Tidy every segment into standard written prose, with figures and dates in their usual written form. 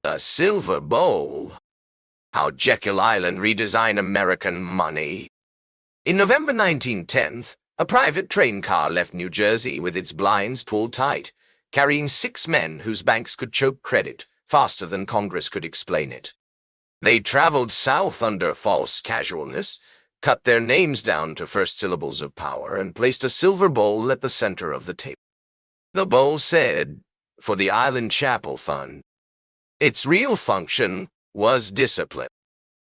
The Silver Bowl. How Jekyll Island Redesigned American Money. In November 1910, a private train car left New Jersey with its blinds pulled tight, carrying 6 men whose banks could choke credit faster than Congress could explain it. They traveled south under false casualness, cut their names down to first syllables of power, and placed a silver bowl at the center of the table. The bowl said, "For the Island Chapel Fund." Its real function was discipline.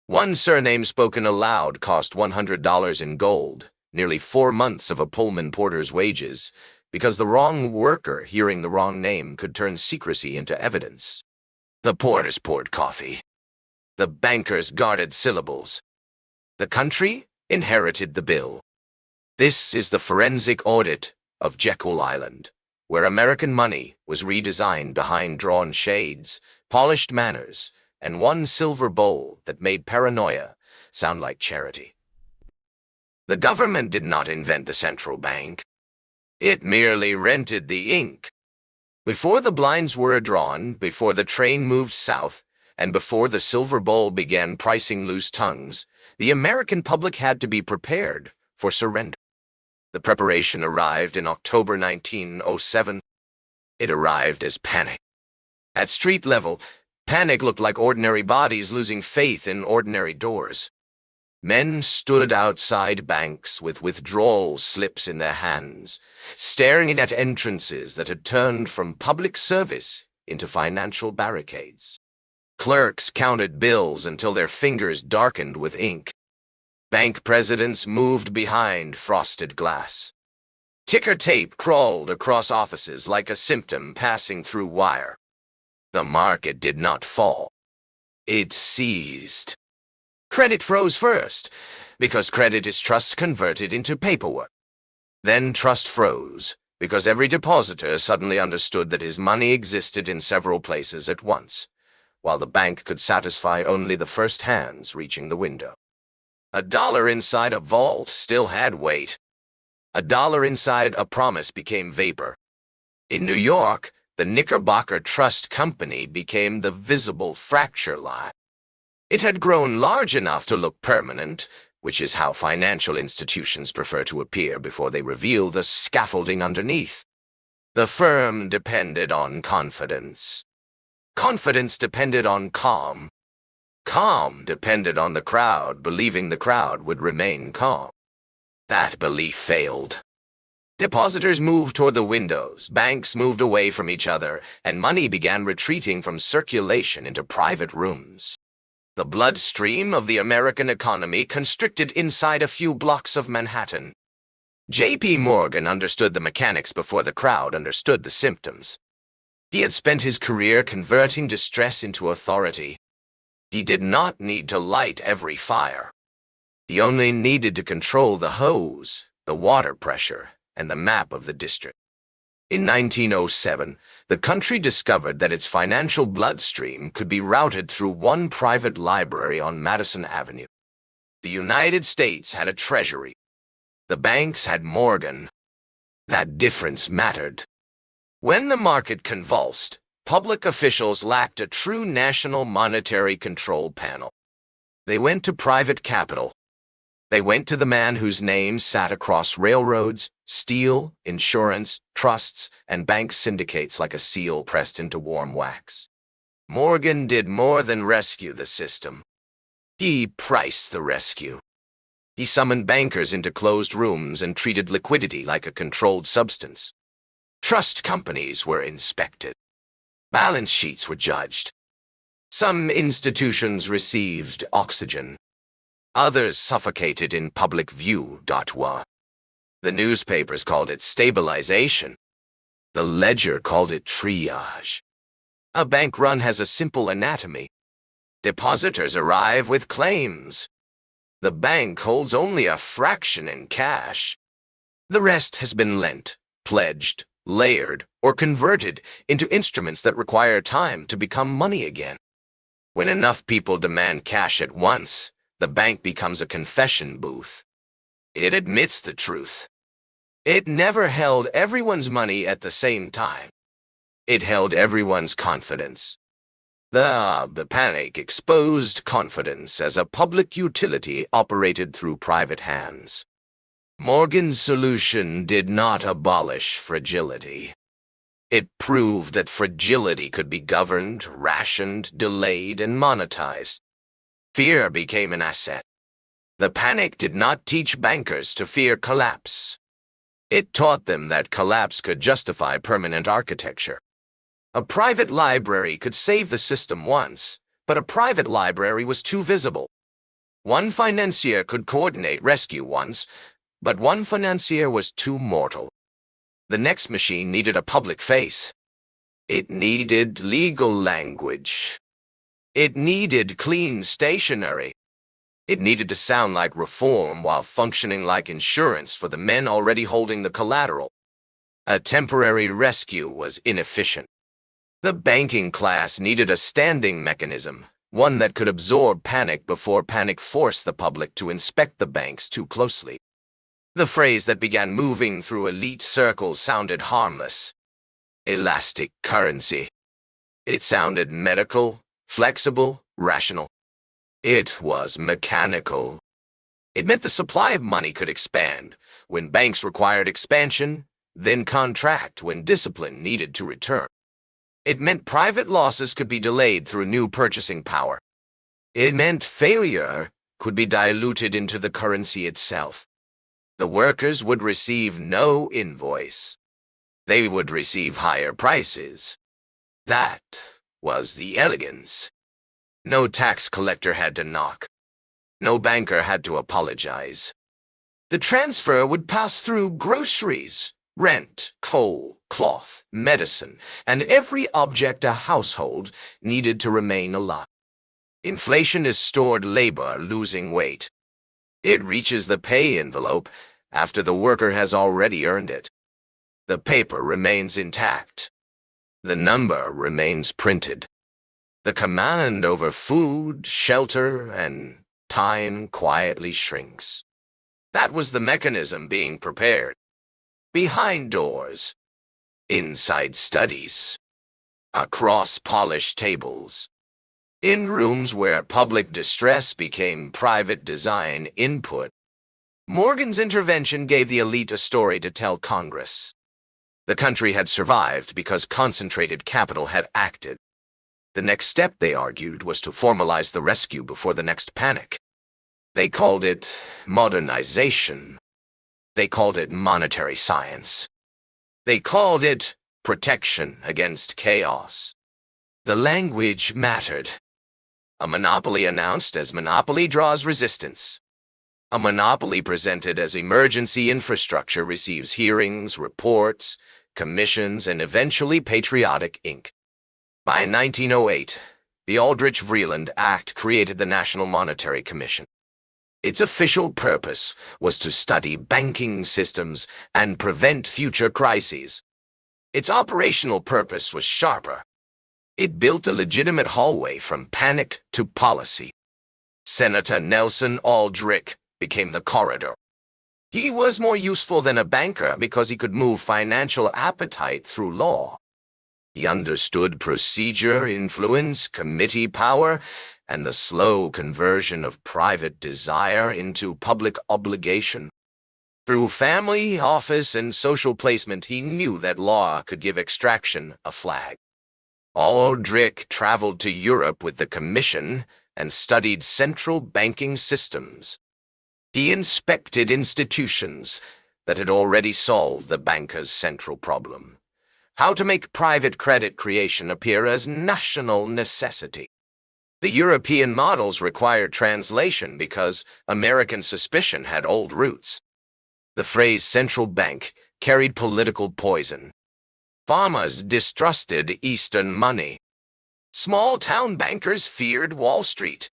One surname spoken aloud cost $100 in gold, nearly 4 months of a Pullman porter's wages, because the wrong worker hearing the wrong name could turn secrecy into evidence. The porters poured coffee. The bankers guarded syllables. The country inherited the bill. This is the forensic audit of Jekyll Island, where American money was redesigned behind drawn shades, polished manners, and one silver bowl that made paranoia sound like charity. The government did not invent the central bank. It merely rented the ink. Before the blinds were drawn, before the train moved south, and before the silver bowl began pricing loose tongues, the American public had to be prepared for surrender. The preparation arrived in October 1907. It arrived as panic. At street level, panic looked like ordinary bodies losing faith in ordinary doors. Men stood outside banks with withdrawal slips in their hands, staring at entrances that had turned from public service into financial barricades. Clerks counted bills until their fingers darkened with ink. Bank presidents moved behind frosted glass. Ticker tape crawled across offices like a symptom passing through wire. The market did not fall. It seized. Credit froze first, because credit is trust converted into paperwork. Then trust froze, because every depositor suddenly understood that his money existed in several places at once, while the bank could satisfy only the first hands reaching the window. $1 inside a vault still had weight. $1 inside a promise became vapor. In New York, the Knickerbocker Trust Company became the visible fracture line. It had grown large enough to look permanent, which is how financial institutions prefer to appear before they reveal the scaffolding underneath. The firm depended on confidence. Confidence depended on calm. Calm depended on the crowd believing the crowd would remain calm. That belief failed. Depositors moved toward the windows, banks moved away from each other, and money began retreating from circulation into private rooms. The bloodstream of the American economy constricted inside a few blocks of Manhattan. J.P. Morgan understood the mechanics before the crowd understood the symptoms. He had spent his career converting distress into authority. He did not need to light every fire. He only needed to control the hose, the water pressure, and the map of the district. In 1907, the country discovered that its financial bloodstream could be routed through one private library on Madison Avenue. The United States had a treasury. The banks had Morgan. That difference mattered. When the market convulsed, public officials lacked a true national monetary control panel. They went to private capital. They went to the man whose name sat across railroads, steel, insurance, trusts, and bank syndicates like a seal pressed into warm wax. Morgan did more than rescue the system. He priced the rescue. He summoned bankers into closed rooms and treated liquidity like a controlled substance. Trust companies were inspected. Balance sheets were judged. Some institutions received oxygen. Others suffocated in public view. The newspapers called it stabilization. The ledger called it triage. A bank run has a simple anatomy. Depositors arrive with claims. The bank holds only a fraction in cash. The rest has been lent, pledged, layered, or converted into instruments that require time to become money again. When enough people demand cash at once, the bank becomes a confession booth. It admits the truth. It never held everyone's money at the same time. It held everyone's confidence. The panic exposed confidence as a public utility operated through private hands. Morgan's solution did not abolish fragility. It proved that fragility could be governed, rationed, delayed, and monetized. Fear became an asset. The panic did not teach bankers to fear collapse. It taught them that collapse could justify permanent architecture. A private library could save the system once, but a private library was too visible. One financier could coordinate rescue once, but one financier was too mortal. The next machine needed a public face. It needed legal language. It needed clean stationery. It needed to sound like reform while functioning like insurance for the men already holding the collateral. A temporary rescue was inefficient. The banking class needed a standing mechanism, one that could absorb panic before panic forced the public to inspect the banks too closely. The phrase that began moving through elite circles sounded harmless. Elastic currency. It sounded medical, flexible, rational. It was mechanical. It meant the supply of money could expand when banks required expansion, then contract when discipline needed to return. It meant private losses could be delayed through new purchasing power. It meant failure could be diluted into the currency itself. The workers would receive no invoice. They would receive higher prices. That was the elegance. No tax collector had to knock. No banker had to apologize. The transfer would pass through groceries, rent, coal, cloth, medicine, and every object a household needed to remain alive. Inflation is stored labor losing weight. It reaches the pay envelope after the worker has already earned it. The paper remains intact. The number remains printed. The command over food, shelter, and time quietly shrinks. That was the mechanism being prepared. Behind doors, inside studies, across polished tables, in rooms where public distress became private design input. Morgan's intervention gave the elite a story to tell Congress. The country had survived because concentrated capital had acted. The next step, they argued, was to formalize the rescue before the next panic. They called it modernization. They called it monetary science. They called it protection against chaos. The language mattered. A monopoly announced as monopoly draws resistance. A monopoly presented as emergency infrastructure receives hearings, reports, commissions, and eventually patriotic ink. By 1908, the Aldrich Act created the National Monetary Commission. Its official purpose was to study banking systems and prevent future crises. Its operational purpose was sharper. It built a legitimate hallway from panic to policy. Senator Nelson Aldrich became the corridor. He was more useful than a banker because he could move financial appetite through law. He understood procedure, influence, committee power, and the slow conversion of private desire into public obligation. Through family, office, and social placement, he knew that law could give extraction a flag. Aldrich traveled to Europe with the Commission and studied central banking systems. He inspected institutions that had already solved the banker's central problem: how to make private credit creation appear as national necessity. The European models required translation because American suspicion had old roots. The phrase central bank carried political poison. Farmers distrusted Eastern money. Small-town bankers feared Wall Street.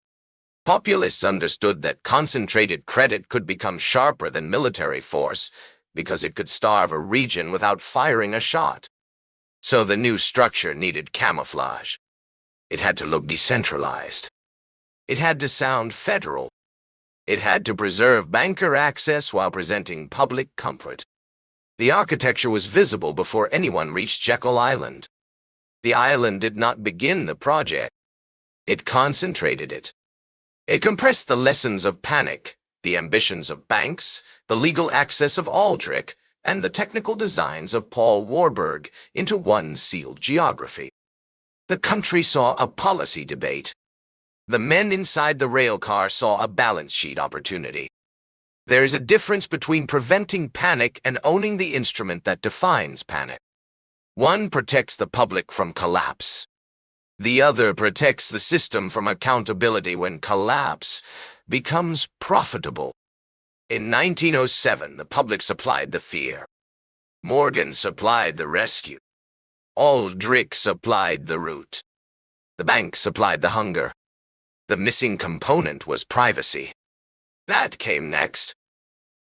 Populists understood that concentrated credit could become sharper than military force because it could starve a region without firing a shot. So the new structure needed camouflage. It had to look decentralized. It had to sound federal. It had to preserve banker access while presenting public comfort. The architecture was visible before anyone reached Jekyll Island. The island did not begin the project. It concentrated it. It compressed the lessons of panic, the ambitions of banks, the legal access of Aldrich, and the technical designs of Paul Warburg into one sealed geography. The country saw a policy debate. The men inside the railcar saw a balance sheet opportunity. There is a difference between preventing panic and owning the instrument that defines panic. One protects the public from collapse. The other protects the system from accountability when collapse becomes profitable. In 1907, the public supplied the fear. Morgan supplied the rescue. Aldrich supplied the root. The bank supplied the hunger. The missing component was privacy. That came next.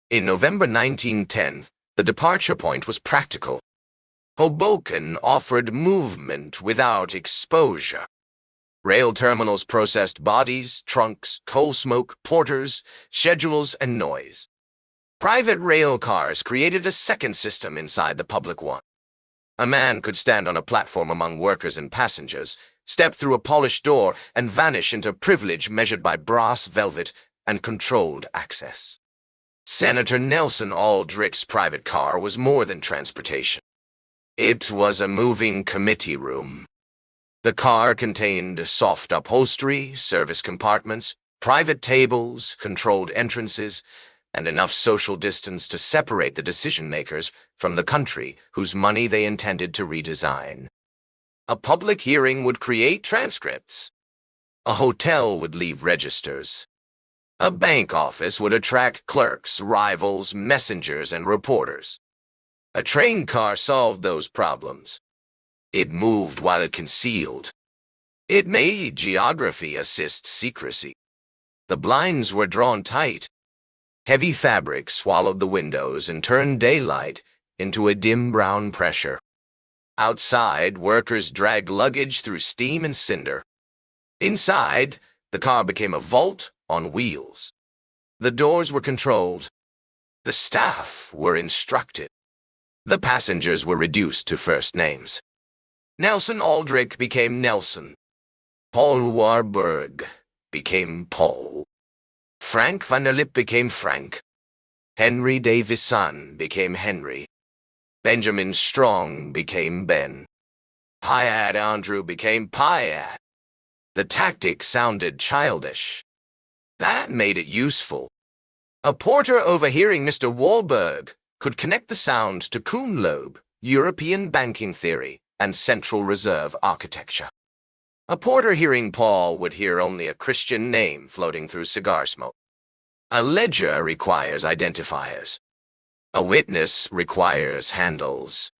In November 1910, the departure point was practical. Hoboken offered movement without exposure. Rail terminals processed bodies, trunks, coal smoke, porters, schedules, and noise. Private rail cars created a second system inside the public one. A man could stand on a platform among workers and passengers, step through a polished door, and vanish into privilege measured by brass velvet and controlled access. Senator Nelson Aldrich's private car was more than transportation. It was a moving committee room. The car contained soft upholstery, service compartments, private tables, controlled entrances, and enough social distance to separate the decision-makers from the country whose money they intended to redesign. A public hearing would create transcripts. A hotel would leave registers. A bank office would attract clerks, rivals, messengers, and reporters. A train car solved those problems. It moved while it concealed. It made geography assist secrecy. The blinds were drawn tight. Heavy fabric swallowed the windows and turned daylight into a dim brown pressure. Outside, workers dragged luggage through steam and cinder. Inside, the car became a vault on wheels. The doors were controlled. The staff were instructed. The passengers were reduced to first names. Nelson Aldrich became Nelson. Paul Warburg became Paul. Frank van der Lip became Frank. Henry Davison became Henry. Benjamin Strong became Ben. Piat Andrew became Piat. The tactic sounded childish. That made it useful. A porter overhearing Mr. Warburg could connect the sound to Kuhn Loeb, European banking theory, and Central Reserve architecture. A porter hearing Paul would hear only a Christian name floating through cigar smoke. A ledger requires identifiers. A witness requires handles.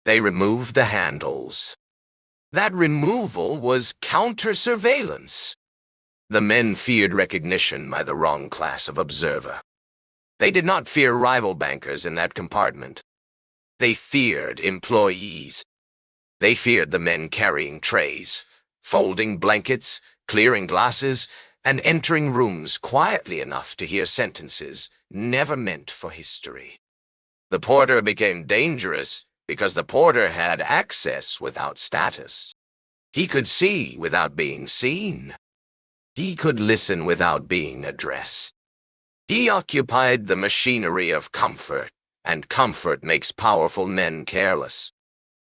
They removed the handles. That removal was counter-surveillance. The men feared recognition by the wrong class of observer. They did not fear rival bankers in that compartment. They feared employees. They feared the men carrying trays, folding blankets, clearing glasses, and entering rooms quietly enough to hear sentences never meant for history. The porter became dangerous because the porter had access without status. He could see without being seen. He could listen without being addressed. He occupied the machinery of comfort, and comfort makes powerful men careless.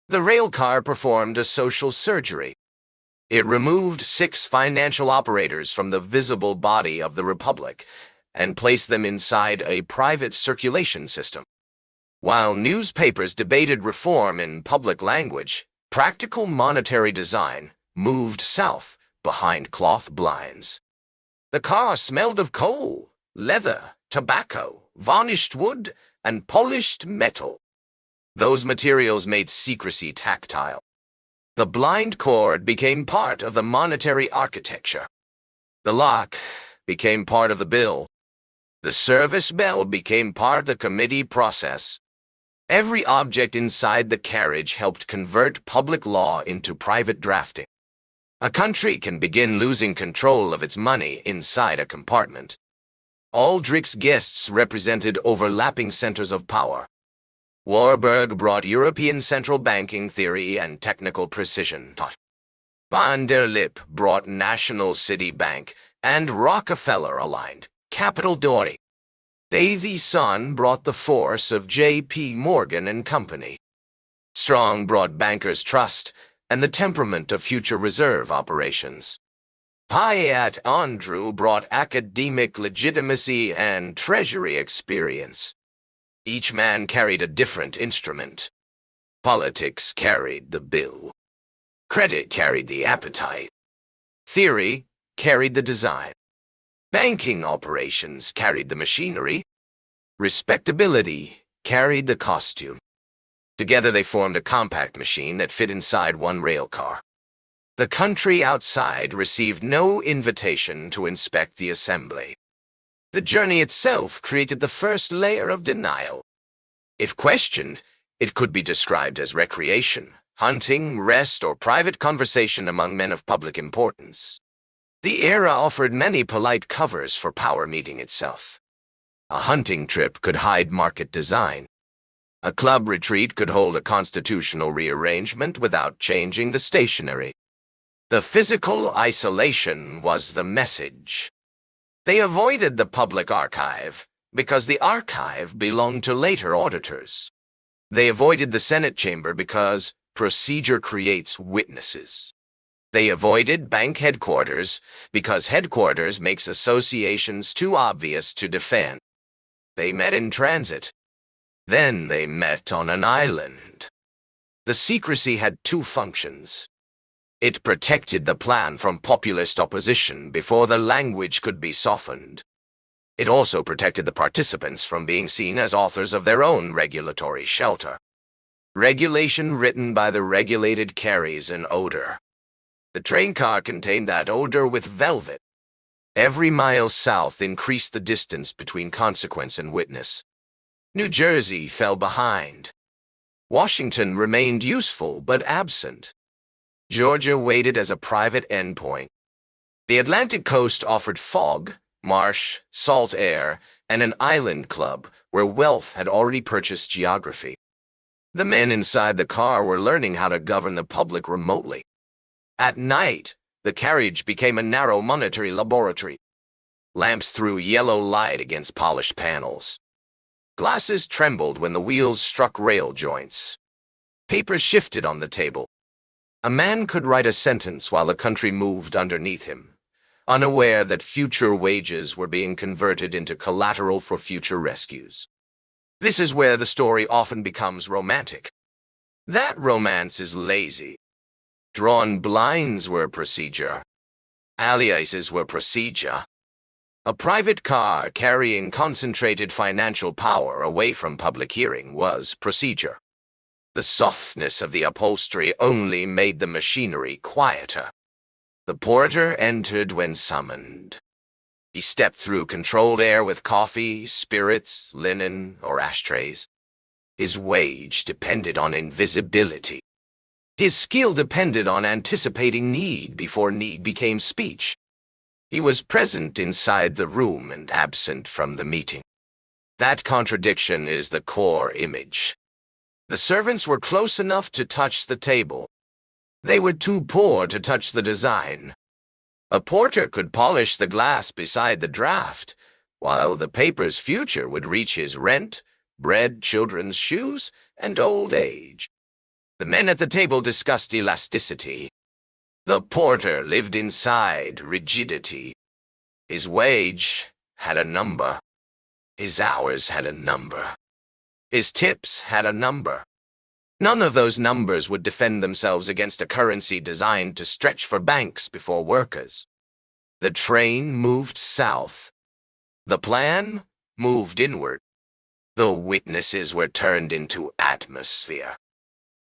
The railcar performed a social surgery. It removed 6 financial operators from the visible body of the Republic and placed them inside a private circulation system. While newspapers debated reform in public language, practical monetary design moved south behind cloth blinds. The car smelled of coal, leather, tobacco, varnished wood, and polished metal. Those materials made secrecy tactile. The blind cord became part of the monetary architecture. The lock became part of the bill. The service bell became part of the committee process. Every object inside the carriage helped convert public law into private drafting. A country can begin losing control of its money inside a compartment. Aldrich's guests represented overlapping centers of power. Warburg brought European central banking theory and technical precision. Van der Lip brought National City Bank and Rockefeller-aligned Capital Dory. Davy Son brought the force of J.P. Morgan and Company. Strong brought Bankers Trust and the temperament of future reserve operations. Piat Andrew brought academic legitimacy and treasury experience. Each man carried a different instrument. Politics carried the bill. Credit carried the appetite. Theory carried the design. Banking operations carried the machinery. Respectability carried the costume. Together they formed a compact machine that fit inside one railcar. The country outside received no invitation to inspect the assembly. The journey itself created the first layer of denial. If questioned, it could be described as recreation, hunting, rest, or private conversation among men of public importance. The era offered many polite covers for power meeting itself. A hunting trip could hide market design. A club retreat could hold a constitutional rearrangement without changing the stationery. The physical isolation was the message. They avoided the public archive because the archive belonged to later auditors. They avoided the Senate chamber because procedure creates witnesses. They avoided bank headquarters because headquarters makes associations too obvious to defend. They met in transit. Then they met on an island. The secrecy had two functions. It protected the plan from populist opposition before the language could be softened. It also protected the participants from being seen as authors of their own regulatory shelter. Regulation written by the regulated carries an odor. The train car contained that odor with velvet. Every mile south increased the distance between consequence and witness. New Jersey fell behind. Washington remained useful but absent. Georgia waited as a private endpoint. The Atlantic coast offered fog, marsh, salt air, and an island club where wealth had already purchased geography. The men inside the car were learning how to govern the public remotely. At night, the carriage became a narrow monetary laboratory. Lamps threw yellow light against polished panels. Glasses trembled when the wheels struck rail joints. Papers shifted on the table. A man could write a sentence while the country moved underneath him, unaware that future wages were being converted into collateral for future rescues. This is where the story often becomes romantic. That romance is lazy. Drawn blinds were procedure. Aliases were procedure. A private car carrying concentrated financial power away from public hearing was procedure. The softness of the upholstery only made the machinery quieter. The porter entered when summoned. He stepped through controlled air with coffee, spirits, linen, or ashtrays. His wage depended on invisibility. His skill depended on anticipating need before need became speech. He was present inside the room and absent from the meeting. That contradiction is the core image. The servants were close enough to touch the table. They were too poor to touch the design. A porter could polish the glass beside the draft, while the paper's future would reach his rent, bread, children's shoes, and old age. The men at the table discussed elasticity. The porter lived inside rigidity. His wage had a number. His hours had a number. His tips had a number. None of those numbers would defend themselves against a currency designed to stretch for banks before workers. The train moved south. The plan moved inward. The witnesses were turned into atmosphere.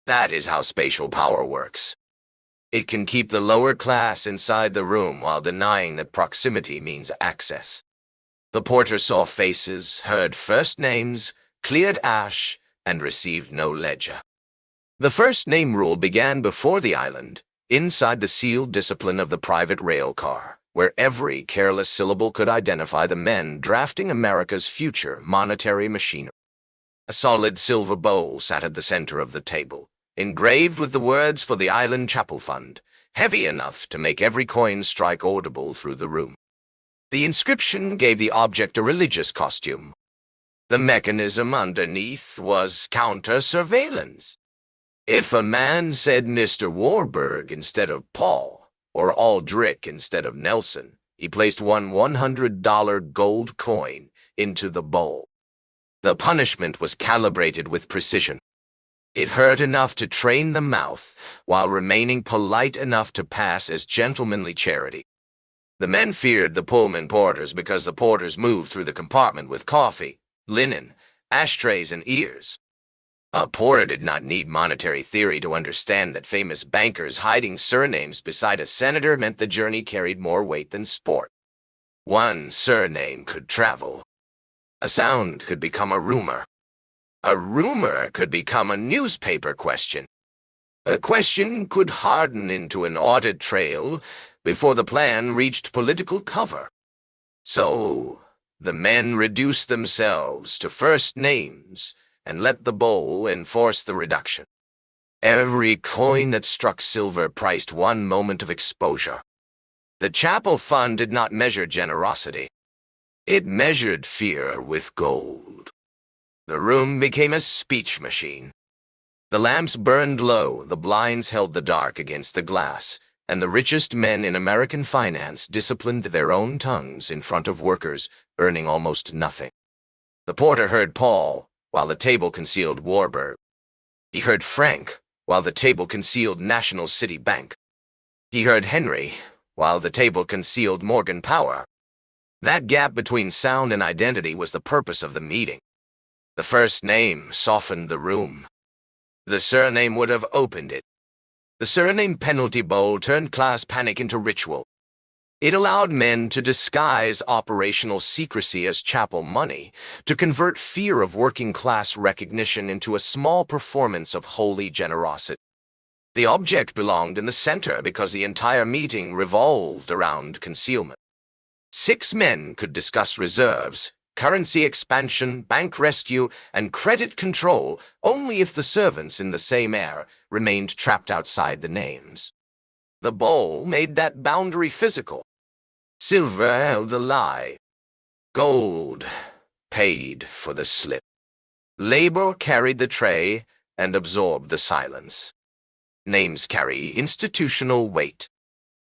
That is how spatial power works. It can keep the lower class inside the room while denying that proximity means access. The porter saw faces, heard first names, cleared ash, and received no ledger. The first name rule began before the island, inside the sealed discipline of the private rail car, where every careless syllable could identify the men drafting America's future monetary machinery. A solid silver bowl sat at the center of the table, engraved with the words for the Island Chapel Fund, heavy enough to make every coin strike audible through the room. The inscription gave the object a religious costume. The mechanism underneath was counter-surveillance. If a man said Mr. Warburg instead of Paul, or Aldrich instead of Nelson, he placed one $100 gold coin into the bowl. The punishment was calibrated with precision. It hurt enough to train the mouth, while remaining polite enough to pass as gentlemanly charity. The men feared the Pullman porters because the porters moved through the compartment with coffee, linen, ashtrays, and ears. A porter did not need monetary theory to understand that famous bankers hiding surnames beside a senator meant the journey carried more weight than sport. One surname could travel. A sound could become a rumor. A rumor could become a newspaper question. A question could harden into an audit trail before the plan reached political cover. So, the men reduced themselves to first names and let the bowl enforce the reduction. Every coin that struck silver priced one moment of exposure. The chapel fund did not measure generosity. It measured fear with gold. The room became a speech machine. The lamps burned low, the blinds held the dark against the glass, and the richest men in American finance disciplined their own tongues in front of workers earning almost nothing. The porter heard Paul, while the table concealed Warburg. He heard Frank, while the table concealed National City Bank. He heard Henry, while the table concealed Morgan Power. That gap between sound and identity was the purpose of the meeting. The first name softened the room. The surname would have opened it. The Surname Penalty Bowl turned class panic into ritual. It allowed men to disguise operational secrecy as chapel money, to convert fear of working-class recognition into a small performance of holy generosity. The object belonged in the center because the entire meeting revolved around concealment. 6 men could discuss reserves, currency expansion, bank rescue, and credit control only if the servants in the same air remained trapped outside the names. The bowl made that boundary physical. Silver held the lie. Gold paid for the slip. Labor carried the tray and absorbed the silence. Names carry institutional weight.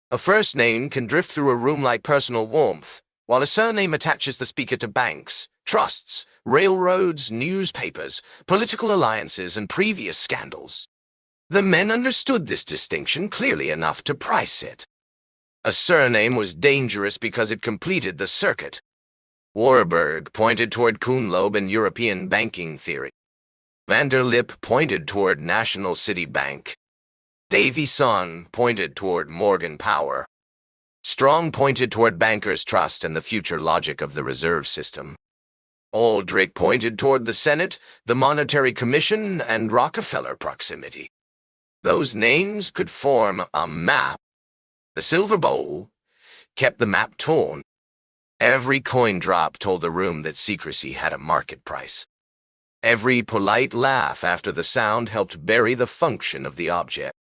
A first name can drift through a room like personal warmth, while a surname attaches the speaker to banks, trusts, railroads, newspapers, political alliances, and previous scandals. The men understood this distinction clearly enough to price it. A surname was dangerous because it completed the circuit. Warburg pointed toward Kuhnloeb and European banking theory. Vanderlip pointed toward National City Bank. Davison pointed toward Morgan Power. Strong pointed toward bankers' trust and the future logic of the reserve system. Aldrich pointed toward the Senate, the Monetary Commission, and Rockefeller proximity. Those names could form a map. The silver bowl kept the map torn. Every coin drop told the room that secrecy had a market price. Every polite laugh after the sound helped bury the function of the object.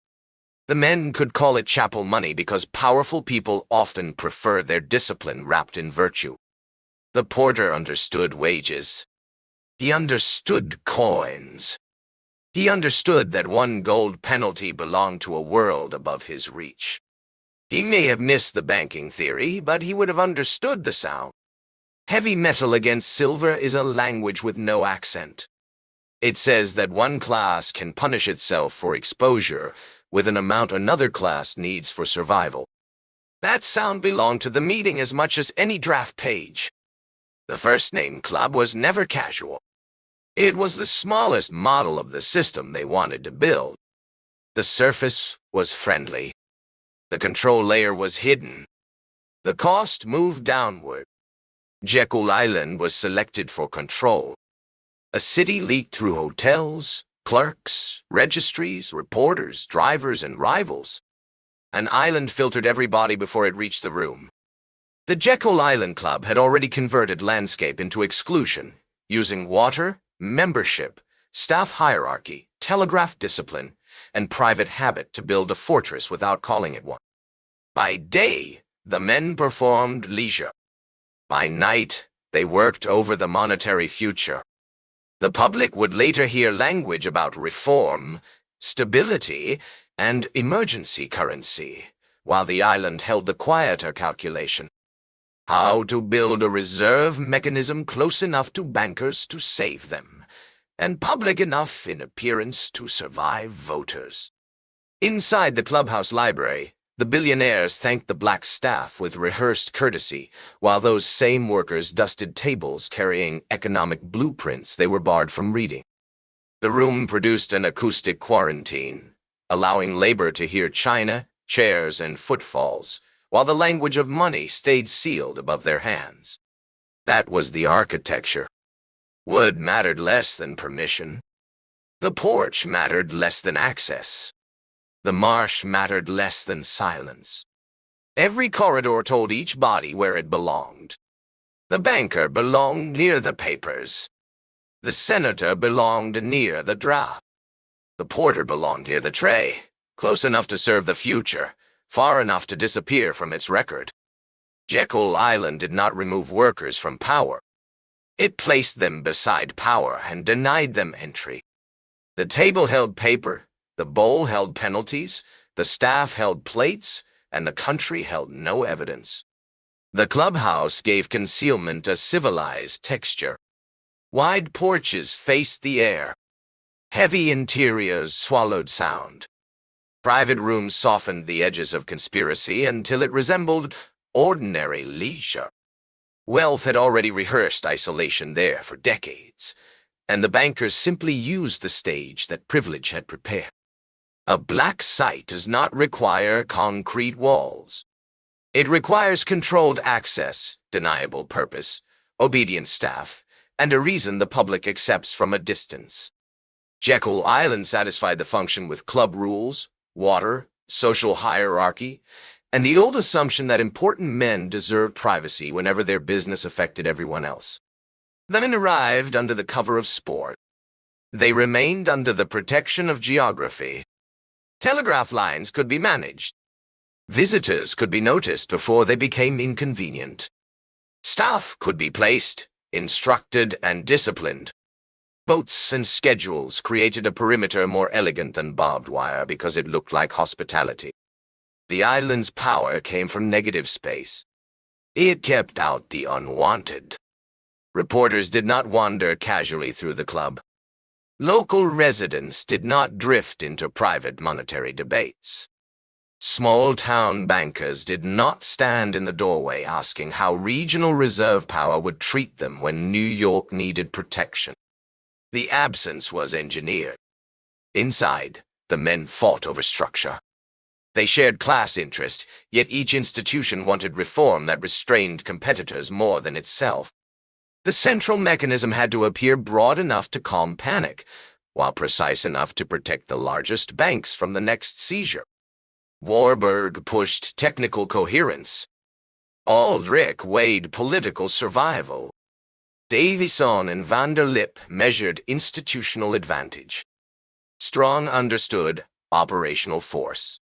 The men could call it chapel money because powerful people often prefer their discipline wrapped in virtue. The porter understood wages. He understood coins. He understood that one gold penalty belonged to a world above his reach. He may have missed the banking theory, but he would have understood the sound. Heavy metal against silver is a language with no accent. It says that one class can punish itself for exposure with an amount another class needs for survival. That sound belonged to the meeting as much as any draft page. The first name club was never casual. It was the smallest model of the system they wanted to build. The surface was friendly. The control layer was hidden. The cost moved downward. Jekyll Island was selected for control. A city leaked through hotels, clerks, registries, reporters, drivers, and rivals. An island filtered everybody before it reached the room. The Jekyll Island Club had already converted landscape into exclusion, using water, membership, staff hierarchy, telegraph discipline, and private habit to build a fortress without calling it one. By day, the men performed leisure. By night, they worked over the monetary future. The public would later hear language about reform, stability, and emergency currency, while the island held the quieter calculation: how to build a reserve mechanism close enough to bankers to save them, and public enough in appearance to survive voters. Inside the clubhouse library, the billionaires thanked the black staff with rehearsed courtesy, while those same workers dusted tables carrying economic blueprints they were barred from reading. The room produced an acoustic quarantine, allowing labor to hear china, chairs, and footfalls, while the language of money stayed sealed above their hands. That was the architecture. Wood mattered less than permission. The porch mattered less than access. The marsh mattered less than silence. Every corridor told each body where it belonged. The banker belonged near the papers. The senator belonged near the draft. The porter belonged near the tray, close enough to serve the future, far enough to disappear from its record. Jekyll Island did not remove workers from power. It placed them beside power and denied them entry. The table held paper, the bowl held penalties, the staff held plates, and the country held no evidence. The clubhouse gave concealment a civilized texture. Wide porches faced the air. Heavy interiors swallowed sound. Private rooms softened the edges of conspiracy until it resembled ordinary leisure. Wealth had already rehearsed isolation there for decades, and the bankers simply used the stage that privilege had prepared. A black site does not require concrete walls. It requires controlled access, deniable purpose, obedient staff, and a reason the public accepts from a distance. Jekyll Island satisfied the function with club rules, water, social hierarchy, and the old assumption that important men deserved privacy whenever their business affected everyone else. The men arrived under the cover of sport. They remained under the protection of geography. Telegraph lines could be managed. Visitors could be noticed before they became inconvenient. Staff could be placed, instructed, and disciplined. Boats and schedules created a perimeter more elegant than barbed wire because it looked like hospitality. The island's power came from negative space. It kept out the unwanted. Reporters did not wander casually through the club. Local residents did not drift into private monetary debates. Small-town bankers did not stand in the doorway asking how regional reserve power would treat them when New York needed protection. The absence was engineered. Inside, the men fought over structure. They shared class interest, yet each institution wanted reform that restrained competitors more than itself. The central mechanism had to appear broad enough to calm panic, while precise enough to protect the largest banks from the next seizure. Warburg pushed technical coherence. Aldrich weighed political survival. Davison and van der Lip measured institutional advantage. Strong understood operational force.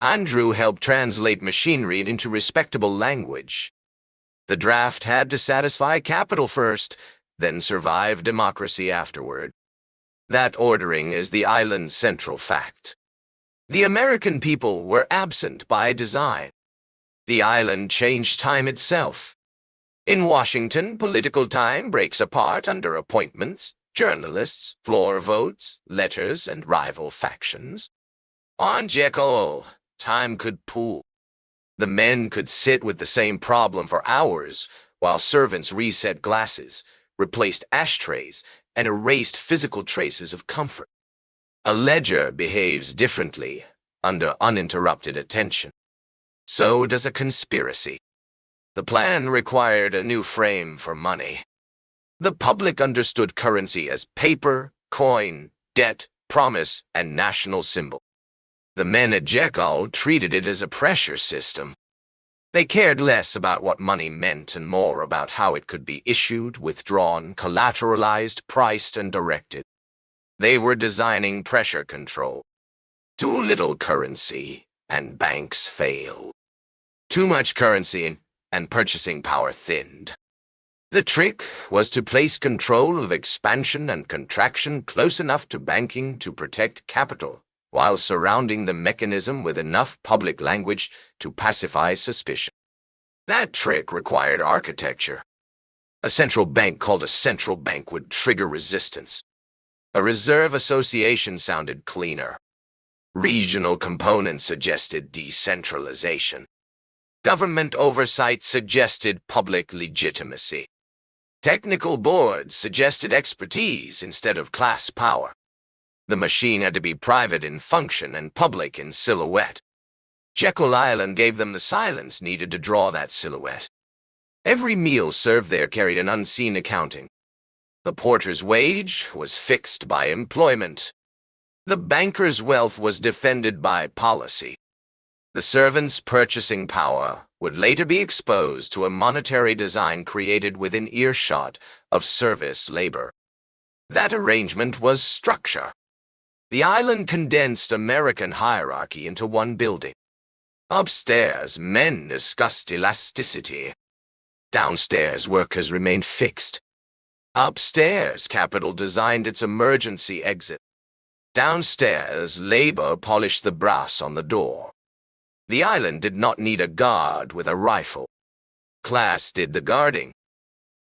Andrew helped translate machinery into respectable language. The draft had to satisfy capital first, then survive democracy afterward. That ordering is the island's central fact. The American people were absent by design. The island changed time itself. In Washington, political time breaks apart under appointments, journalists, floor votes, letters, and rival factions. On Jekyll, time could pool. The men could sit with the same problem for hours, while servants reset glasses, replaced ashtrays, and erased physical traces of comfort. A ledger behaves differently under uninterrupted attention. So does a conspiracy. The plan required a new frame for money. The public understood currency as paper, coin, debt, promise, and national symbol. The men at Jekyll treated it as a pressure system. They cared less about what money meant and more about how it could be issued, withdrawn, collateralized, priced, and directed. They were designing pressure control. Too little currency, and banks fail. Too much currency, and purchasing power thinned. The trick was to place control of expansion and contraction close enough to banking to protect capital, while surrounding the mechanism with enough public language to pacify suspicion. That trick required architecture. A central bank called a central bank would trigger resistance. A reserve association sounded cleaner. Regional components suggested decentralization. Government oversight suggested public legitimacy. Technical boards suggested expertise instead of class power. The machine had to be private in function and public in silhouette. Jekyll Island gave them the silence needed to draw that silhouette. Every meal served there carried an unseen accounting. The porter's wage was fixed by employment. The banker's wealth was defended by policy. The servant's purchasing power would later be exposed to a monetary design created within earshot of service labor. That arrangement was structure. The island condensed American hierarchy into one building. Upstairs, men discussed elasticity. Downstairs, workers remained fixed. Upstairs, capital designed its emergency exit. Downstairs, labor polished the brass on the door. The island did not need a guard with a rifle. Class did the guarding.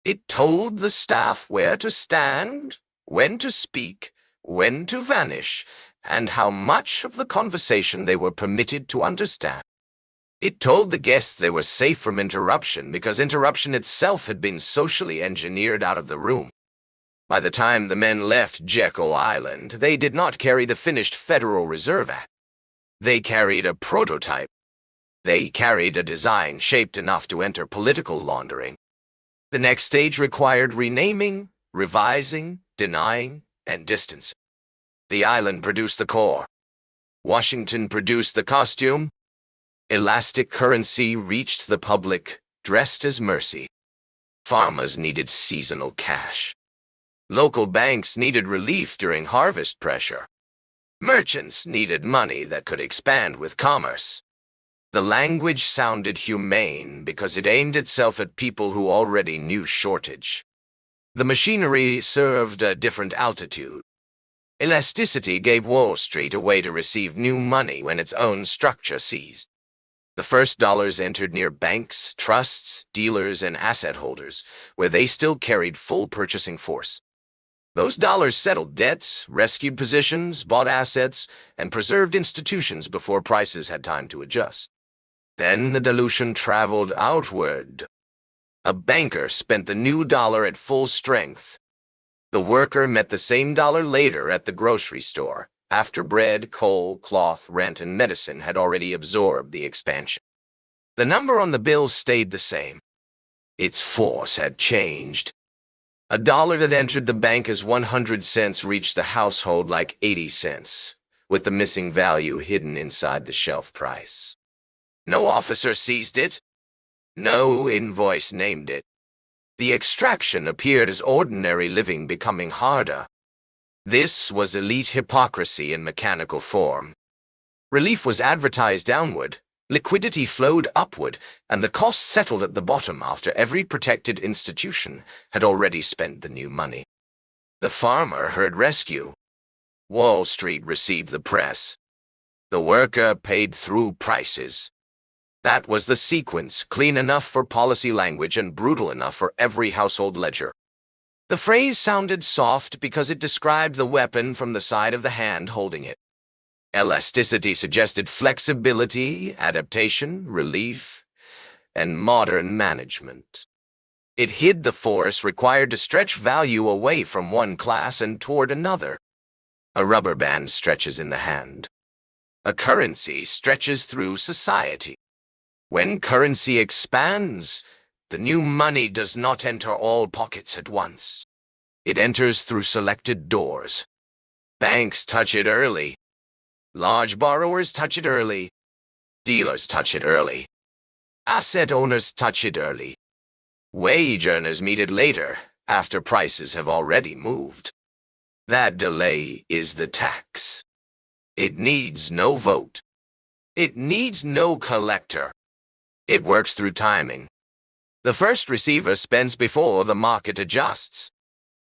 It told the staff where to stand, when to speak, when to vanish, and how much of the conversation they were permitted to understand. It told the guests they were safe from interruption because interruption itself had been socially engineered out of the room. By the time the men left Jekyll Island, they did not carry the finished Federal Reserve Act. They carried a prototype. They carried a design shaped enough to enter political laundering. The next stage required renaming, revising, denying, and distancing. The island produced the core. Washington produced the costume. Elastic currency reached the public, dressed as mercy. Farmers needed seasonal cash. Local banks needed relief during harvest pressure. Merchants needed money that could expand with commerce. The language sounded humane because it aimed itself at people who already knew shortage. The machinery served a different altitude. Elasticity gave Wall Street a way to receive new money when its own structure seized. The first dollars entered near banks, trusts, dealers, and asset holders, where they still carried full purchasing force. Those dollars settled debts, rescued positions, bought assets, and preserved institutions before prices had time to adjust. Then the dilution traveled outward. A banker spent the new dollar at full strength. The worker met the same dollar later at the grocery store, after bread, coal, cloth, rent, and medicine had already absorbed the expansion. The number on the bill stayed the same. Its force had changed. A dollar that entered the bank as 100 cents reached the household like 80 cents, with the missing value hidden inside the shelf price. No officer seized it. No invoice named it. The extraction appeared as ordinary living becoming harder. This was elite hypocrisy in mechanical form. Relief was advertised downward, liquidity flowed upward, and the cost settled at the bottom after every protected institution had already spent the new money. The farmer heard rescue. Wall Street received the press. The worker paid through prices. That was the sequence, clean enough for policy language and brutal enough for every household ledger. The phrase sounded soft because it described the weapon from the side of the hand holding it. Elasticity suggested flexibility, adaptation, relief, and modern management. It hid the force required to stretch value away from one class and toward another. A rubber band stretches in the hand. A currency stretches through society. When currency expands, the new money does not enter all pockets at once. It enters through selected doors. Banks touch it early. Large borrowers touch it early. Dealers touch it early. Asset owners touch it early. Wage earners meet it later, after prices have already moved. That delay is the tax. It needs no vote. It needs no collector. It works through timing. The first receiver spends before the market adjusts.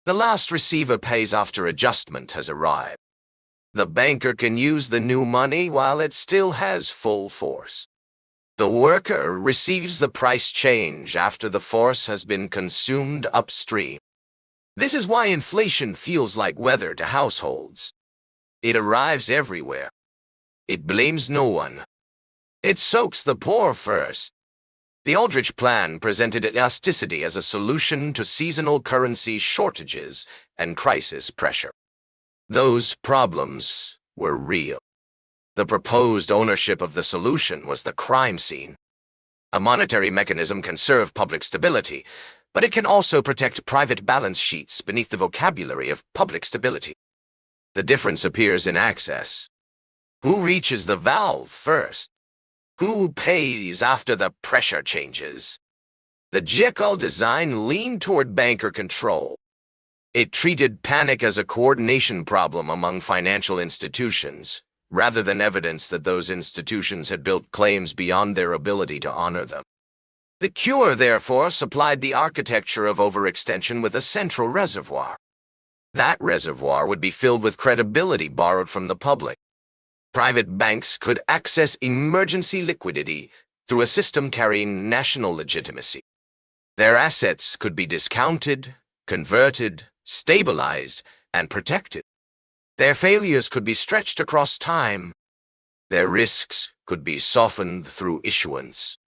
The last receiver pays after adjustment has arrived. The banker can use the new money while it still has full force. The worker receives the price change after the force has been consumed upstream. This is why inflation feels like weather to households. It arrives everywhere. It blames no one. It soaks the poor first. The Aldrich Plan presented elasticity as a solution to seasonal currency shortages and crisis pressure. Those problems were real. The proposed ownership of the solution was the crime scene. A monetary mechanism can serve public stability, but it can also protect private balance sheets beneath the vocabulary of public stability. The difference appears in access. Who reaches the valve first? Who pays after the pressure changes? The Jekyll design leaned toward banker control. It treated panic as a coordination problem among financial institutions, rather than evidence that those institutions had built claims beyond their ability to honor them. The cure, therefore, supplied the architecture of overextension with a central reservoir. That reservoir would be filled with credibility borrowed from the public. Private banks could access emergency liquidity through a system carrying national legitimacy. Their assets could be discounted, converted, stabilized, and protected. Their failures could be stretched across time. Their risks could be softened through issuance.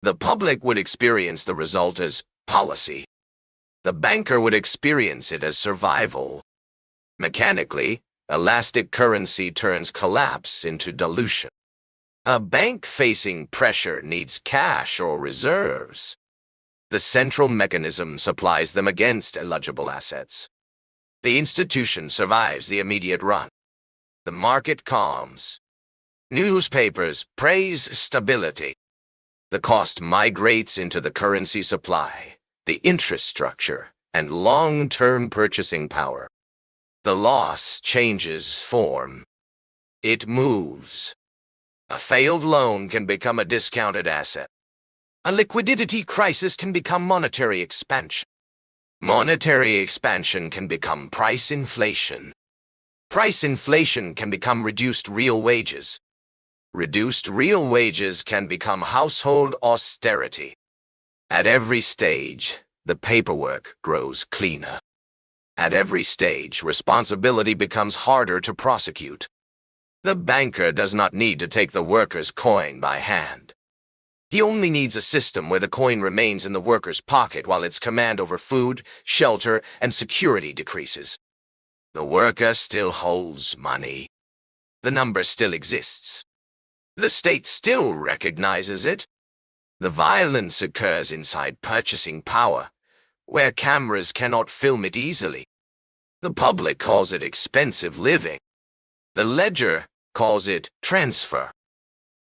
The public would experience the result as policy. The banker would experience it as survival. Mechanically, elastic currency turns collapse into dilution. A bank facing pressure needs cash or reserves. The central mechanism supplies them against eligible assets. The institution survives the immediate run. The market calms. Newspapers praise stability. The cost migrates into the currency supply, the interest structure, and long-term purchasing power. The loss changes form. It moves. A failed loan can become a discounted asset. A liquidity crisis can become monetary expansion. Monetary expansion can become price inflation. Price inflation can become reduced real wages. Reduced real wages can become household austerity. At every stage, the paperwork grows cleaner. At every stage, responsibility becomes harder to prosecute. The banker does not need to take the worker's coin by hand. He only needs a system where the coin remains in the worker's pocket while its command over food, shelter, and security decreases. The worker still holds money. The number still exists. The state still recognizes it. The violence occurs inside purchasing power, where cameras cannot film it easily. The public calls it expensive living. The ledger calls it transfer.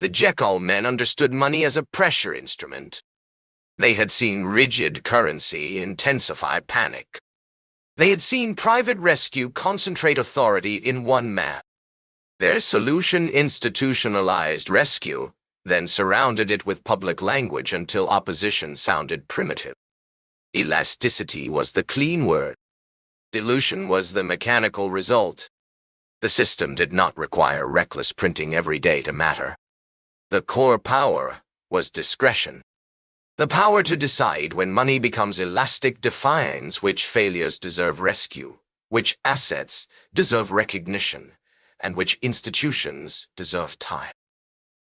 The Jekyll men understood money as a pressure instrument. They had seen rigid currency intensify panic. They had seen private rescue concentrate authority in one man. Their solution institutionalized rescue, then surrounded it with public language until opposition sounded primitive. Elasticity was the clean word. Dilution was the mechanical result. The system did not require reckless printing every day to matter. The core power was discretion. The power to decide when money becomes elastic defines which failures deserve rescue, which assets deserve recognition, and which institutions deserve time.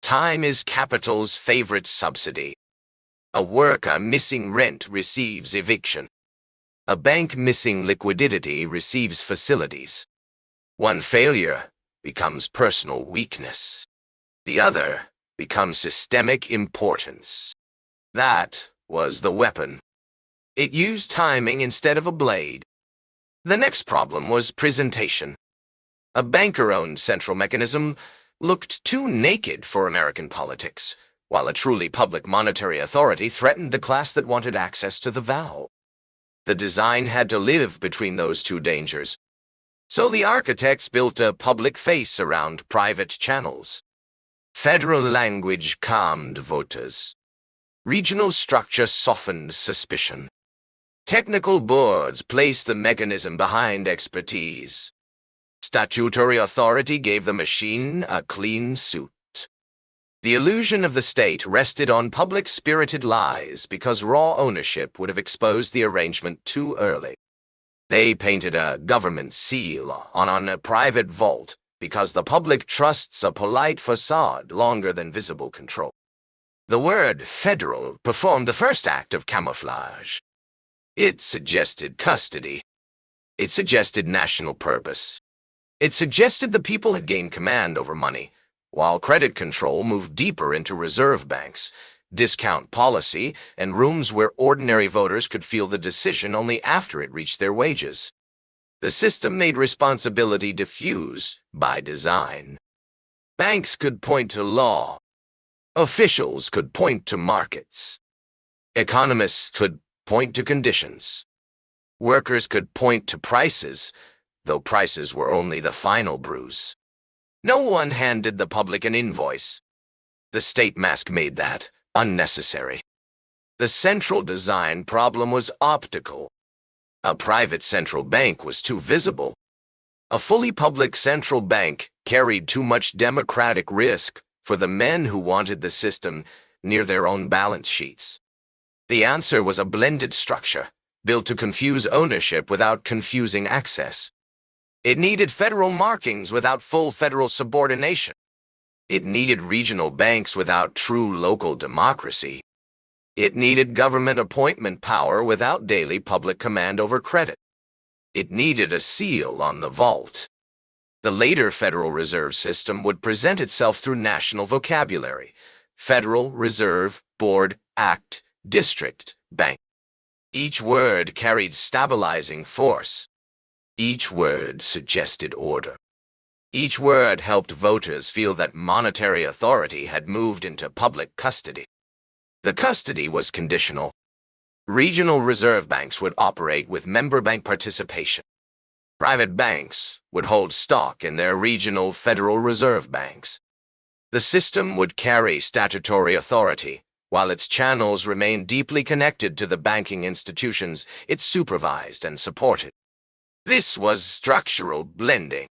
Time is capital's favorite subsidy. A worker missing rent receives eviction. A bank missing liquidity receives facilities. One failure becomes personal weakness. The other becomes systemic importance. That was the weapon. It used timing instead of a blade. The next problem was presentation. A banker-owned central mechanism looked too naked for American politics, while a truly public monetary authority threatened the class that wanted access to the valve. The design had to live between those two dangers. So the architects built a public face around private channels. Federal language calmed voters. Regional structure softened suspicion. Technical boards placed the mechanism behind expertise. Statutory authority gave the machine a clean suit. The illusion of the state rested on public-spirited lies because raw ownership would have exposed the arrangement too early. They painted a government seal on a private vault because the public trusts a polite facade longer than visible control. The word federal performed the first act of camouflage. It suggested custody. It suggested national purpose. It suggested the people had gained command over money, while credit control moved deeper into reserve banks, discount policy, and rooms where ordinary voters could feel the decision only after it reached their wages. The system made responsibility diffuse by design. Banks could point to law. Officials could point to markets. Economists could point to conditions. Workers could point to prices, though prices were only the final bruise. No one handed the public an invoice. The state mask made that unnecessary. The central design problem was optical. A private central bank was too visible. A fully public central bank carried too much democratic risk for the men who wanted the system near their own balance sheets. The answer was a blended structure, built to confuse ownership without confusing access. It needed federal markings without full federal subordination. It needed regional banks without true local democracy. It needed government appointment power without daily public command over credit. It needed a seal on the vault. The later Federal Reserve System would present itself through national vocabulary: Federal, Reserve, Board, Act, District, Bank. Each word carried stabilizing force. Each word suggested order. Each word helped voters feel that monetary authority had moved into public custody. The custody was conditional. Regional reserve banks would operate with member bank participation. Private banks would hold stock in their regional Federal Reserve banks. The system would carry statutory authority, while its channels remained deeply connected to the banking institutions it supervised and supported. This was structural blending.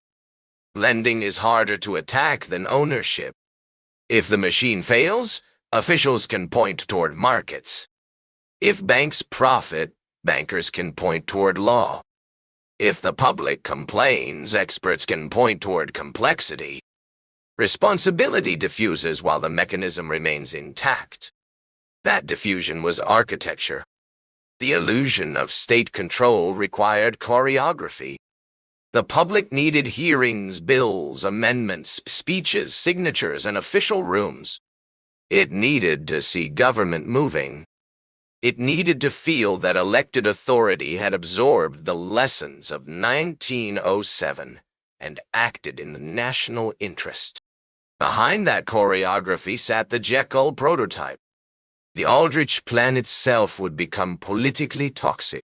Blending is harder to attack than ownership. If the machine fails, officials can point toward markets. If banks profit, bankers can point toward law. If the public complains, experts can point toward complexity. Responsibility diffuses while the mechanism remains intact. That diffusion was architecture. The illusion of state control required choreography. The public needed hearings, bills, amendments, speeches, signatures, and official rooms. It needed to see government moving. It needed to feel that elected authority had absorbed the lessons of 1907 and acted in the national interest. Behind that choreography sat the Jekyll prototype. The Aldrich plan itself would become politically toxic.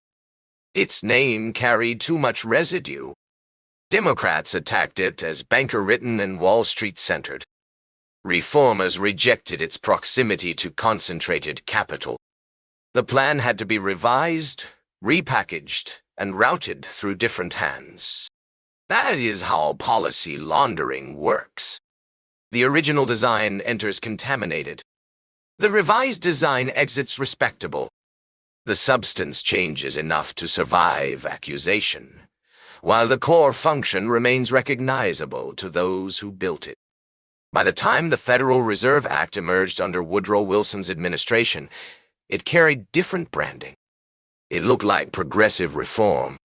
Its name carried too much residue. Democrats attacked it as banker-written and Wall Street-centered. Reformers rejected its proximity to concentrated capital. The plan had to be revised, repackaged, and routed through different hands. That is how policy laundering works. The original design enters contaminated. The revised design exits respectable. The substance changes enough to survive accusation, while the core function remains recognizable to those who built it. By the time the Federal Reserve Act emerged under Woodrow Wilson's administration, it carried different branding. It looked like progressive reform.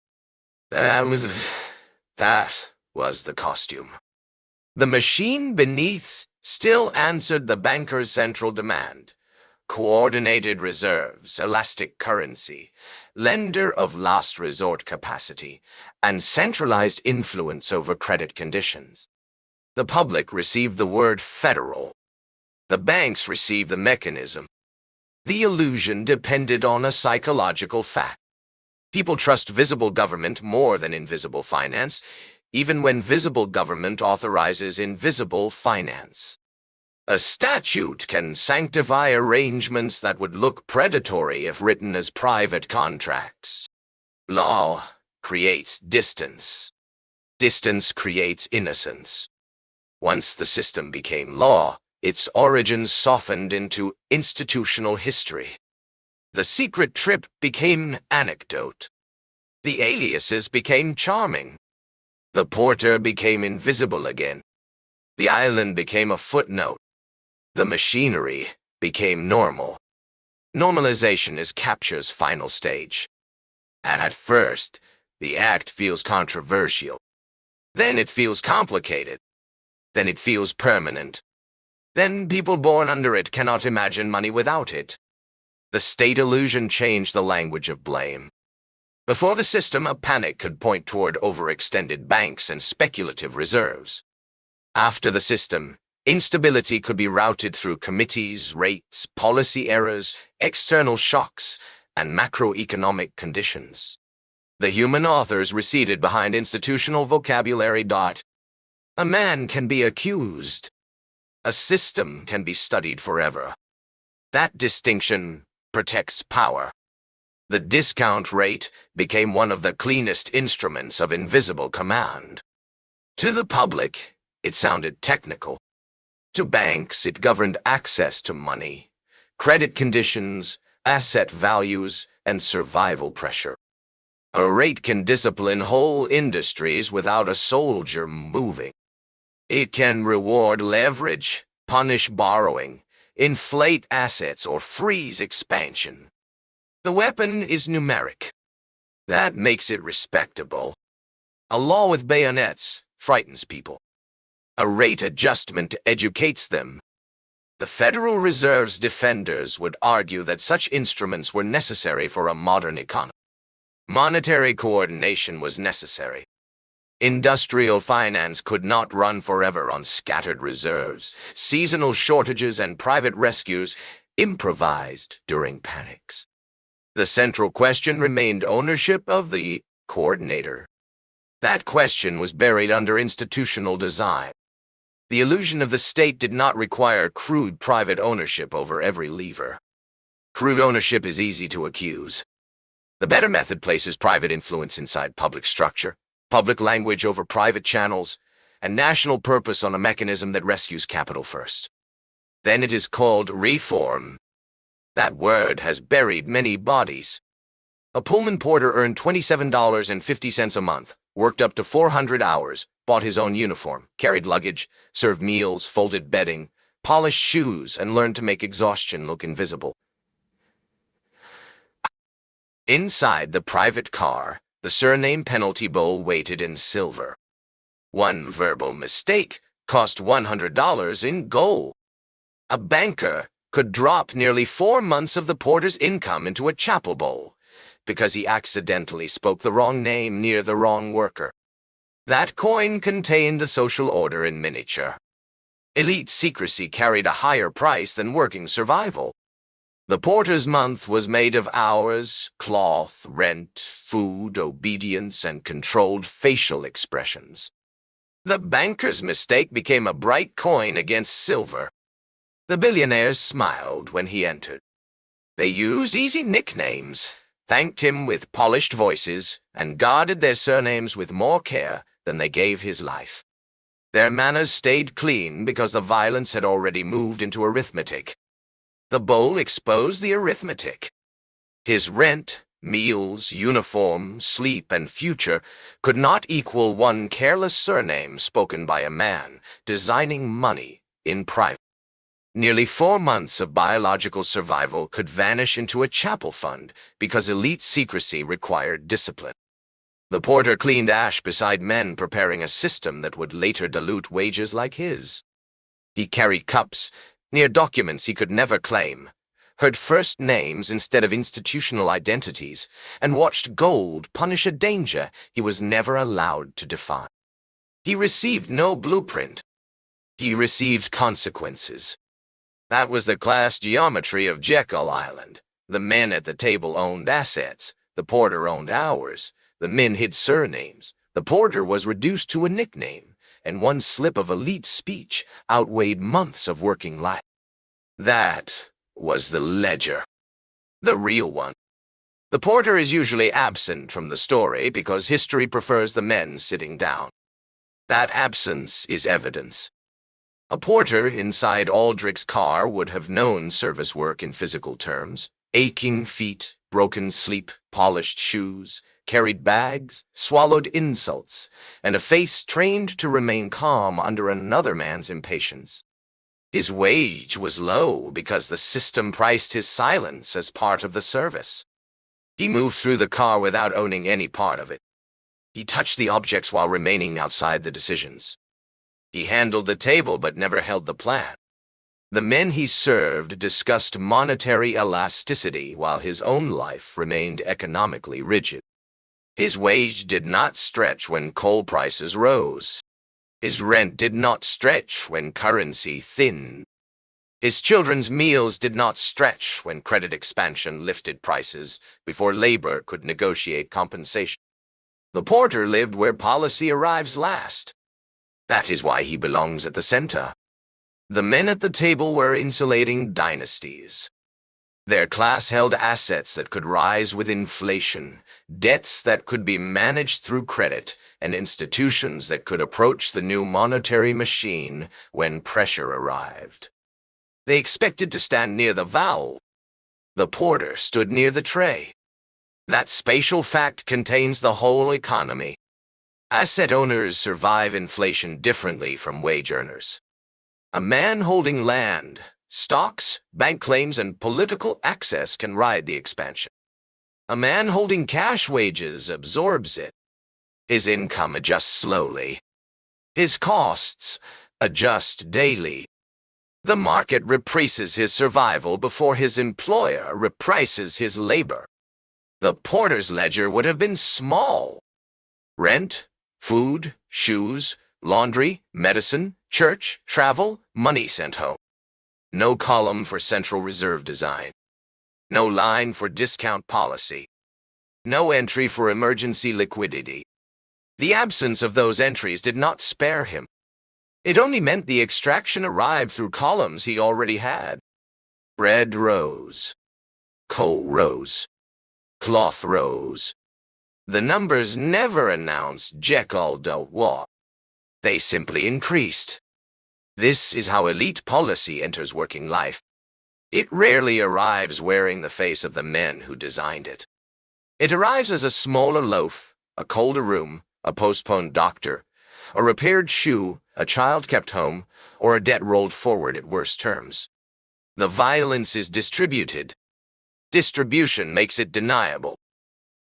That was the costume. The machine beneath still answered the banker's central demand: coordinated reserves, elastic currency, lender of last resort capacity, and centralized influence over credit conditions. The public received the word federal. The banks received the mechanism. The illusion depended on a psychological fact. People trust visible government more than invisible finance, even when visible government authorizes invisible finance. A statute can sanctify arrangements that would look predatory if written as private contracts. Law creates distance. Distance creates innocence. Once the system became law, its origins softened into institutional history. The secret trip became anecdote. The aliases became charming. The porter became invisible again. The island became a footnote. The machinery became normal. Normalization is capture's final stage. And at first, the act feels controversial. Then it feels complicated. Then it feels permanent. Then people born under it cannot imagine money without it. The state illusion changed the language of blame. Before the system, a panic could point toward overextended banks and speculative reserves. After the system, instability could be routed through committees, rates, policy errors, external shocks, and macroeconomic conditions. The human authors receded behind institutional vocabulary. A man can be accused. A system can be studied forever. That distinction protects power. The discount rate became one of the cleanest instruments of invisible command. To the public, it sounded technical. To banks, it governed access to money, credit conditions, asset values, and survival pressure. A rate can discipline whole industries without a soldier moving. It can reward leverage, punish borrowing, inflate assets, or freeze expansion. The weapon is numeric. That makes it respectable. A law with bayonets frightens people. A rate adjustment educates them. The Federal Reserve's defenders would argue that such instruments were necessary for a modern economy. Monetary coordination was necessary. Industrial finance could not run forever on scattered reserves, seasonal shortages, and private rescues improvised during panics. The central question remained ownership of the coordinator. That question was buried under institutional design. The illusion of the state did not require crude private ownership over every lever. Crude ownership is easy to accuse. The better method places private influence inside public structure, public language over private channels, and national purpose on a mechanism that rescues capital first. Then it is called reform. That word has buried many bodies. A Pullman porter earned $27.50 a month, worked up to 400 hours, bought his own uniform, carried luggage, served meals, folded bedding, polished shoes, and learned to make exhaustion look invisible. Inside the private car, the Surname Penalty Bowl waited in silver. One verbal mistake cost $100 in gold. A banker could drop nearly 4 months of the porter's income into a chapel bowl because he accidentally spoke the wrong name near the wrong worker. That coin contained the social order in miniature. Elite secrecy carried a higher price than working survival. The porter's month was made of hours, cloth, rent, food, obedience, and controlled facial expressions. The banker's mistake became a bright coin against silver. The billionaires smiled when he entered. They used easy nicknames, thanked him with polished voices, and guarded their surnames with more care than they gave his life. Their manners stayed clean because the violence had already moved into arithmetic. The bowl exposed the arithmetic. His rent, meals, uniform, sleep, and future could not equal one careless surname spoken by a man designing money in private. Nearly 4 months of biological survival could vanish into a chapel fund because elite secrecy required discipline. The porter cleaned ash beside men preparing a system that would later dilute wages like his. He carried cups near documents he could never claim, heard first names instead of institutional identities, and watched gold punish a danger he was never allowed to define. He received no blueprint. He received consequences. That was the class geometry of Jekyll Island. The men at the table owned assets. The porter owned hours. The men hid surnames. The porter was reduced to a nickname, and one slip of elite speech outweighed months of working life. That was the ledger. The real one. The porter is usually absent from the story because history prefers the men sitting down. That absence is evidence. A porter inside Aldrich's car would have known service work in physical terms: aching feet, broken sleep, polished shoes, carried bags, swallowed insults, and a face trained to remain calm under another man's impatience. His wage was low because the system priced his silence as part of the service. He moved through the car without owning any part of it. He touched the objects while remaining outside the decisions. He handled the table but never held the plan. The men he served discussed monetary elasticity while his own life remained economically rigid. His wage did not stretch when coal prices rose. His rent did not stretch when currency thinned. His children's meals did not stretch when credit expansion lifted prices before labor could negotiate compensation. The porter lived where policy arrives last. That is why he belongs at the center. The men at the table were insulating dynasties. Their class held assets that could rise with inflation, debts that could be managed through credit, and institutions that could approach the new monetary machine when pressure arrived. They expected to stand near the valve. The porter stood near the tray. That spatial fact contains the whole economy. Asset owners survive inflation differently from wage earners. A man holding land, stocks, bank claims, and political access can ride the expansion. A man holding cash wages absorbs it. His income adjusts slowly. His costs adjust daily. The market reprices his survival before his employer reprices his labor. The porter's ledger would have been small. Rent, food, shoes, laundry, medicine, church, travel, money sent home. No column for Central Reserve design. No line for discount policy. No entry for emergency liquidity. The absence of those entries did not spare him. It only meant the extraction arrived through columns he already had. Bread rose. Coal rose. Cloth rose. The numbers never announced Jekyll Island. They simply increased. This is how elite policy enters working life. It rarely arrives wearing the face of the men who designed it. It arrives as a smaller loaf, a colder room, a postponed doctor, a repaired shoe, a child kept home, or a debt rolled forward at worse terms. The violence is distributed. Distribution makes it deniable.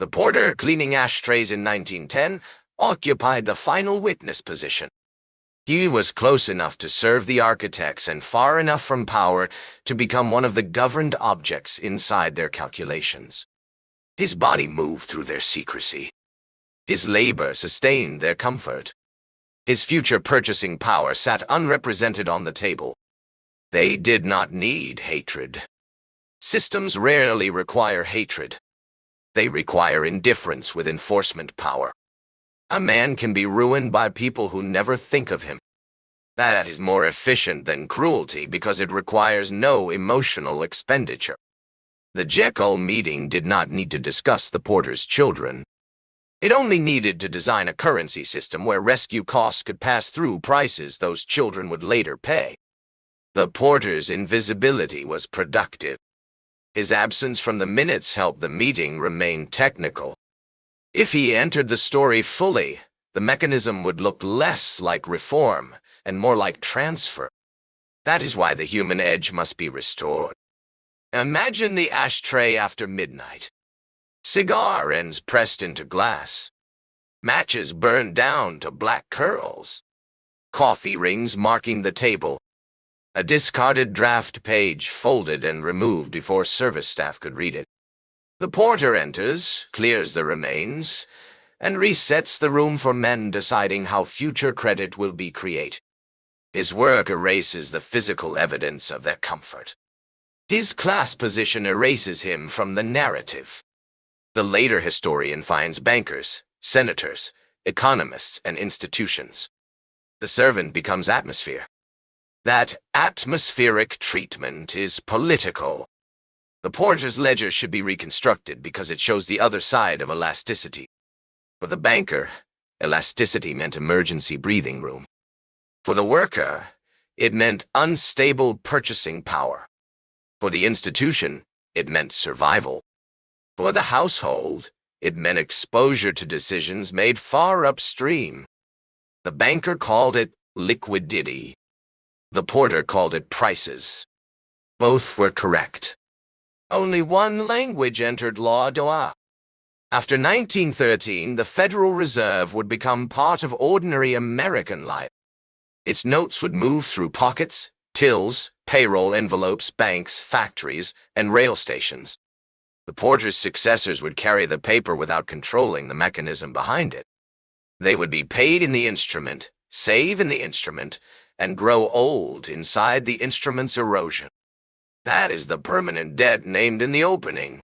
The porter cleaning ashtrays in 1910 occupied the final witness position. He was close enough to serve the architects and far enough from power to become one of the governed objects inside their calculations. His body moved through their secrecy. His labor sustained their comfort. His future purchasing power sat unrepresented on the table. They did not need hatred. Systems rarely require hatred. They require indifference with enforcement power. A man can be ruined by people who never think of him. That is more efficient than cruelty because it requires no emotional expenditure. The Jekyll meeting did not need to discuss the porter's children. It only needed to design a currency system where rescue costs could pass through prices those children would later pay. The porter's invisibility was productive. His absence from the minutes helped the meeting remain technical. If he entered the story fully, the mechanism would look less like reform and more like transfer. That is why the human edge must be restored. Imagine the ashtray after midnight. Cigar ends pressed into glass. Matches burned down to black curls. Coffee rings marking the table. A discarded draft page folded and removed before service staff could read it. The porter enters, clears the remains, and resets the room for men deciding how future credit will be created. His work erases the physical evidence of their comfort. His class position erases him from the narrative. The later historian finds bankers, senators, economists, and institutions. The servant becomes atmosphere. That atmospheric treatment is political. The porter's ledger should be reconstructed because it shows the other side of elasticity. For the banker, elasticity meant emergency breathing room. For the worker, it meant unstable purchasing power. For the institution, it meant survival. For the household, it meant exposure to decisions made far upstream. The banker called it liquidity. The porter called it prices. Both were correct. Only one language entered law d'oie. After 1913, the Federal Reserve would become part of ordinary American life. Its notes would move through pockets, tills, payroll envelopes, banks, factories, and rail stations. The porter's successors would carry the paper without controlling the mechanism behind it. They would be paid in the instrument, save in the instrument, and grow old inside the instrument's erosion. That is the permanent debt named in the opening.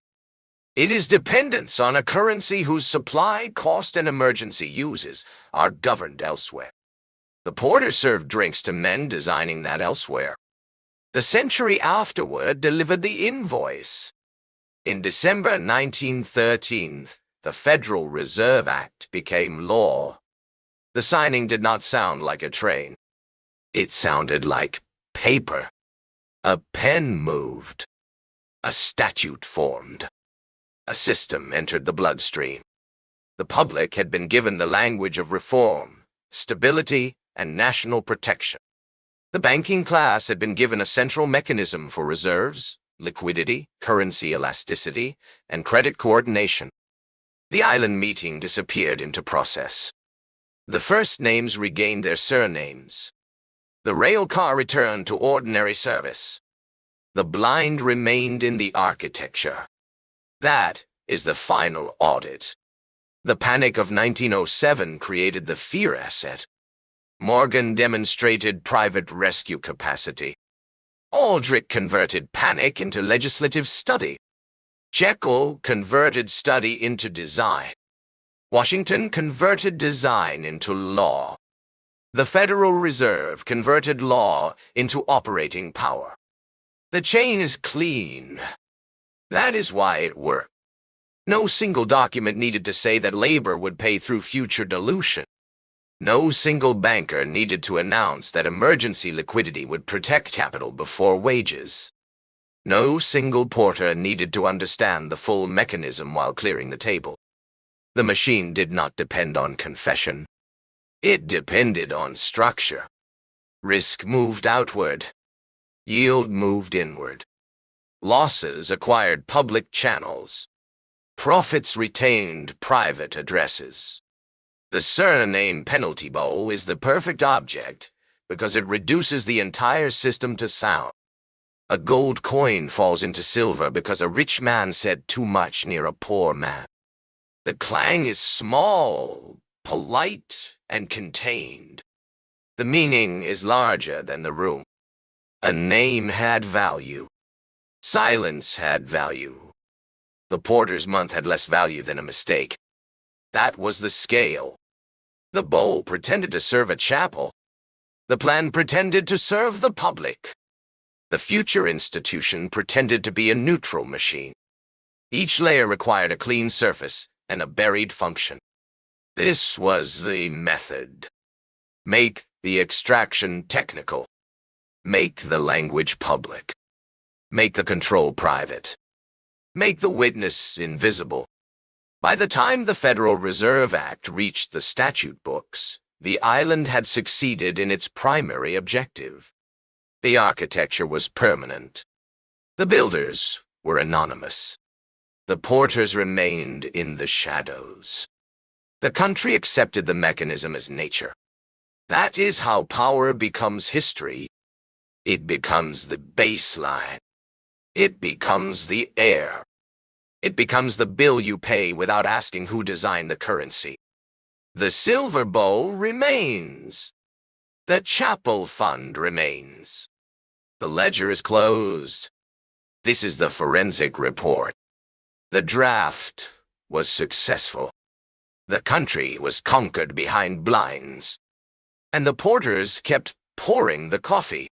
It is dependence on a currency whose supply, cost, and emergency uses are governed elsewhere. The porter served drinks to men designing that elsewhere. The century afterward delivered the invoice. In December 1913, the Federal Reserve Act became law. The signing did not sound like a train. It sounded like paper. A pen moved. A statute formed. A system entered the bloodstream. The public had been given the language of reform, stability, and national protection. The banking class had been given a central mechanism for reserves, liquidity, currency elasticity, and credit coordination. The island meeting disappeared into process. The first names regained their surnames. The railcar returned to ordinary service. The blind remained in the architecture. That is the final audit. The panic of 1907 created the fear asset. Morgan demonstrated private rescue capacity. Aldrich converted panic into legislative study. Jekyll converted study into design. Washington converted design into law. The Federal Reserve converted law into operating power. The chain is clean. That is why it worked. No single document needed to say that labor would pay through future dilution. No single banker needed to announce that emergency liquidity would protect capital before wages. No single porter needed to understand the full mechanism while clearing the table. The machine did not depend on confession. It depended on structure. Risk moved outward. Yield moved inward. Losses acquired public channels. Profits retained private addresses. The Surname Penalty Bowl is the perfect object because it reduces the entire system to sound. A gold coin falls into silver because a rich man said too much near a poor man. The clang is small, polite, and contained. The meaning is larger than the room. A name had value. Silence had value. The porter's month had less value than a mistake. That was the scale. The bowl pretended to serve a chapel. The plan pretended to serve the public. The future institution pretended to be a neutral machine. Each layer required a clean surface and a buried function. This was the method. Make the extraction technical. Make the language public. Make the control private. Make the witness invisible. By the time the Federal Reserve Act reached the statute books, the island had succeeded in its primary objective. The architecture was permanent. The builders were anonymous. The porters remained in the shadows. The country accepted the mechanism as nature. That is how power becomes history. It becomes the baseline. It becomes the air. It becomes the bill you pay without asking who designed the currency. The silver bowl remains. The chapel fund remains. The ledger is closed. This is the forensic report. The draft was successful. The country was conquered behind blinds, and the porters kept pouring the coffee.